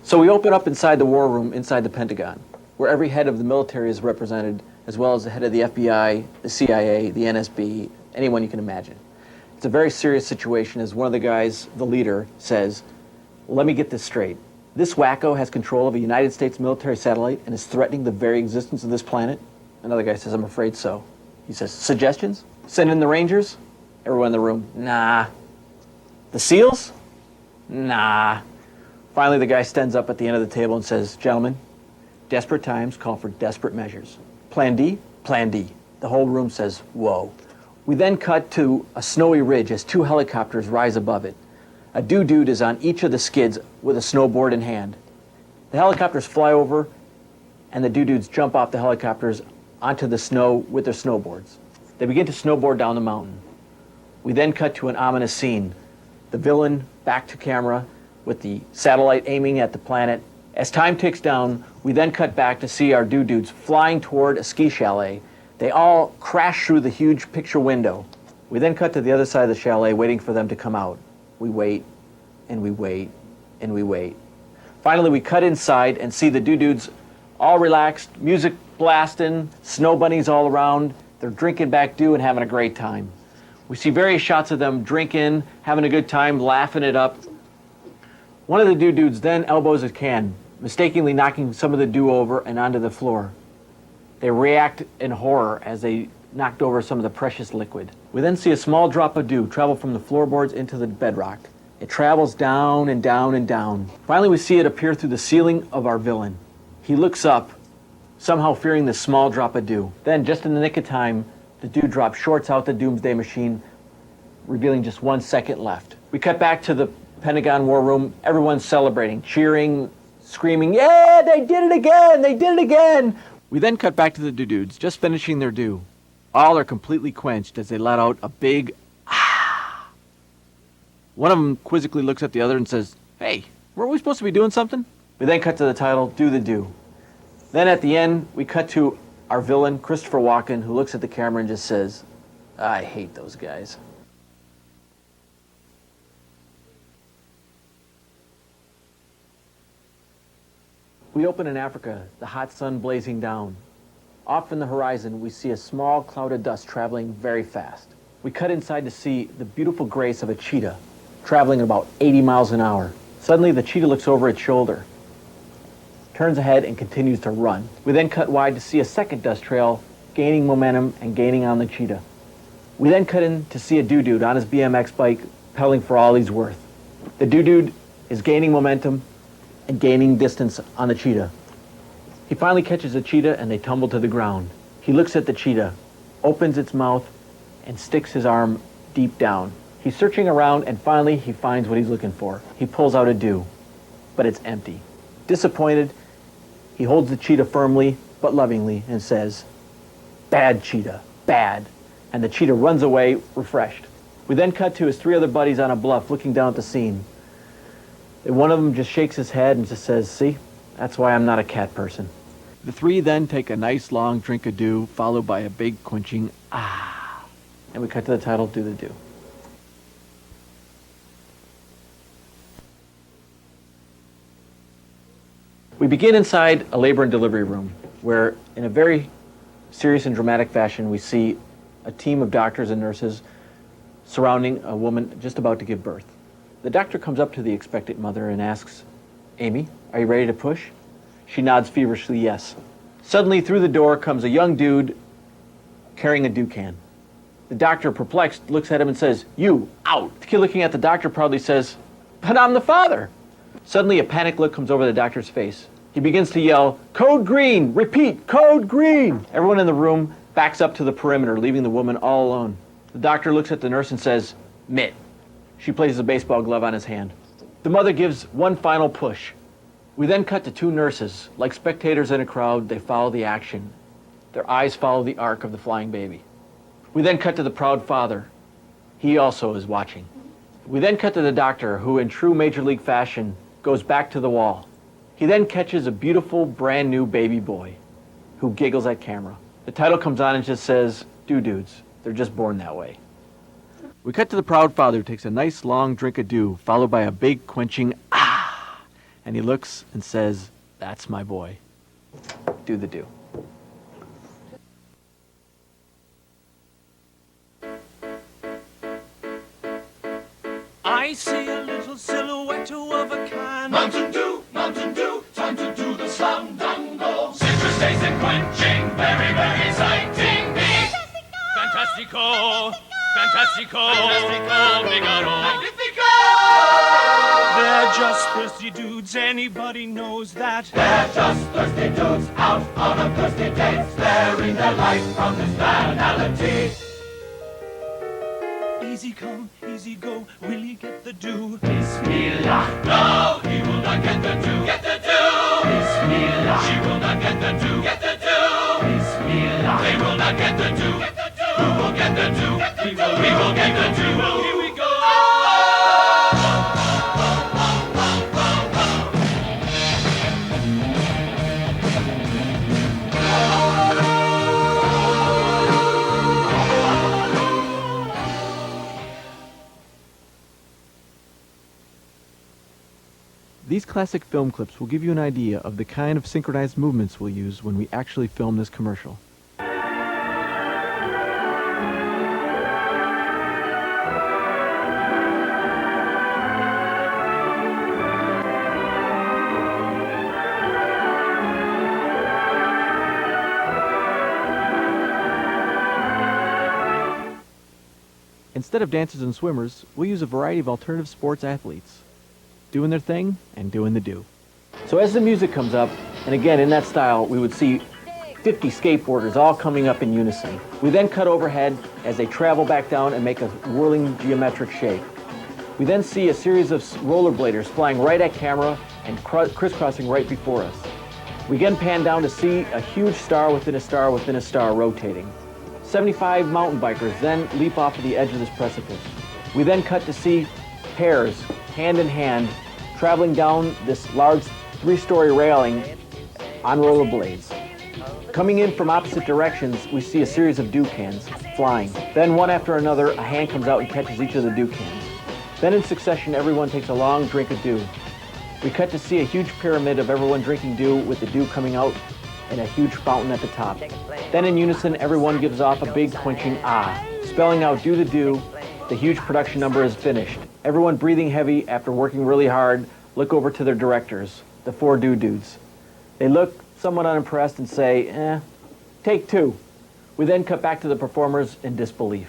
So we open up inside the war room, inside the Pentagon, where every head of the military is represented, as well as the head of the FBI, the CIA, the NSB, anyone you can imagine. It's a very serious situation as one of the guys, the leader, says, let me get this straight. This wacko has control of a United States military satellite and is threatening the very existence of this planet? Another guy says, I'm afraid so. He says, suggestions? Send in the Rangers? Everyone in the room, nah. The SEALs? Nah. Finally, the guy stands up at the end of the table and says, gentlemen, desperate times call for desperate measures. Plan D? Plan D. The whole room says, whoa. We then cut to a snowy ridge as two helicopters rise above it. A dude is on each of the skids with a snowboard in hand. The helicopters fly over, and the dudes jump off the helicopters onto the snow with their snowboards. They begin to snowboard down the mountain. We then cut to an ominous scene. The villain back to camera with the satellite aiming at the planet. As time ticks down, we then cut back to see our dudes flying toward a ski chalet. They all crash through the huge picture window. We then cut to the other side of the chalet waiting for them to come out. We wait, and we wait, and we wait. Finally, we cut inside and see the dudes all relaxed, music blasting, snow bunnies all around. They're drinking back dew and having a great time. We see various shots of them drinking, having a good time, laughing it up. One of the dudes then elbows a can, mistakenly knocking some of the dew over and onto the floor. They react in horror as they knocked over some of the precious liquid. We then see a small drop of dew travel from the floorboards into the bedrock. It travels down and down and down. Finally, we see it appear through the ceiling of our villain. He looks up, somehow fearing this small drop of dew. Then, just in the nick of time, the dewdrop shorts out the doomsday machine, revealing just 1 second left. We cut back to the Pentagon war room. Everyone's celebrating, cheering, screaming, yeah, they did it again, they did it again. We then cut back to the dudes, just finishing their dew. All are completely quenched as they let out a big ah. One of them quizzically looks at the other and says, hey, weren't we supposed to be doing something? We then cut to the title, Do the Do. Then at the end, we cut to our villain, Christopher Walken, who looks at the camera and just says, I hate those guys. We open in Africa, the hot sun blazing down. Off in the horizon, we see a small cloud of dust traveling very fast. We cut inside to see the beautiful grace of a cheetah, traveling at about 80 miles an hour. Suddenly, the cheetah looks over its shoulder, turns ahead, and continues to run. We then cut wide to see a second dust trail, gaining momentum and gaining on the cheetah. We then cut in to see a dude on his BMX bike, pedaling for all he's worth. The dude is gaining momentum and gaining distance on the cheetah. He finally catches the cheetah and they tumble to the ground. He looks at the cheetah, opens its mouth, and sticks his arm deep down. He's searching around and finally he finds what he's looking for. He pulls out a dew, but it's empty. Disappointed, he holds the cheetah firmly but lovingly and says, bad cheetah, bad. And the cheetah runs away refreshed. We then cut to his three other buddies on a bluff looking down at the scene. And one of them just shakes his head and just says, see, that's why I'm not a cat person. The three then take a nice long drink of dew, followed by a big quenching ah. And we cut to the title, Do the Do. We begin inside a labor and delivery room, where in a very serious and dramatic fashion, we see a team of doctors and nurses surrounding a woman just about to give birth. The doctor comes up to the expectant mother and asks, Amy, are you ready to push? She nods feverishly, yes. Suddenly, through the door comes a young dude carrying a dew can. The doctor, perplexed, looks at him and says, you, out. The kid looking at the doctor proudly says, but I'm the father. Suddenly, a panicked look comes over the doctor's face. He begins to yell, code green, repeat, code green. Everyone in the room backs up to the perimeter, leaving the woman all alone. The doctor looks at the nurse and says, mitt. She places a baseball glove on his hand. The mother gives one final push. We then cut to two nurses. Like spectators in a crowd, they follow the action. Their eyes follow the arc of the flying baby. We then cut to the proud father. He also is watching. We then cut to the doctor, who in true Major League fashion goes back to the wall. He then catches a beautiful brand new baby boy who giggles at camera. The title comes on and just says, dudes, they're just born that way. We cut to the proud father who takes a nice long drink of dew, followed by a big quenching ah, and he looks and says, "That's my boy." Do the do. I see a little silhouette of a can. Mountain Dew, time to do the slam dunk go. Citrus taste and quenching, very, very exciting. Fantastico, Fantastico, Fantastico, Figaro. Magnifico! They're just thirsty dudes, anybody knows that. They're just thirsty dudes out on a thirsty date, sparing their life from this banality. Easy come, easy go, will he get the dew? Bismillah. No, he will not get the dew. Get the dew. Bismillah. She will not get the dew. Get the dew. Bismillah. They will not get the dew. Get the dew. Who will get the dew? We will get the dew. Here we go. These classic film clips will give you an idea of the kind of synchronized movements we'll use when we actually film this commercial. Instead of dancers and swimmers, we'll use a variety of alternative sports athletes, doing their thing and doing the do. So as the music comes up, and again in that style, we would see 50 skateboarders all coming up in unison. We then cut overhead as they travel back down and make a whirling geometric shape. We then see a series of rollerbladers flying right at camera and crisscrossing right before us. We again pan down to see a huge star within a star within a star rotating. 75 mountain bikers then leap off of the edge of this precipice. We then cut to see pairs, hand in hand, traveling down this large 3-story railing on rollerblades. Coming in from opposite directions, we see a series of dew cans flying. Then one after another, a hand comes out and catches each of the dew cans. Then in succession, everyone takes a long drink of dew. We cut to see a huge pyramid of everyone drinking dew with the dew coming out and a huge fountain at the top. Then in unison, everyone gives off a big quenching ah, spelling out do the do. The huge production number is finished. Everyone breathing heavy after working really hard, look over to their directors, the 4 dew dudes. They look somewhat unimpressed and say, take 2. We then cut back to the performers in disbelief.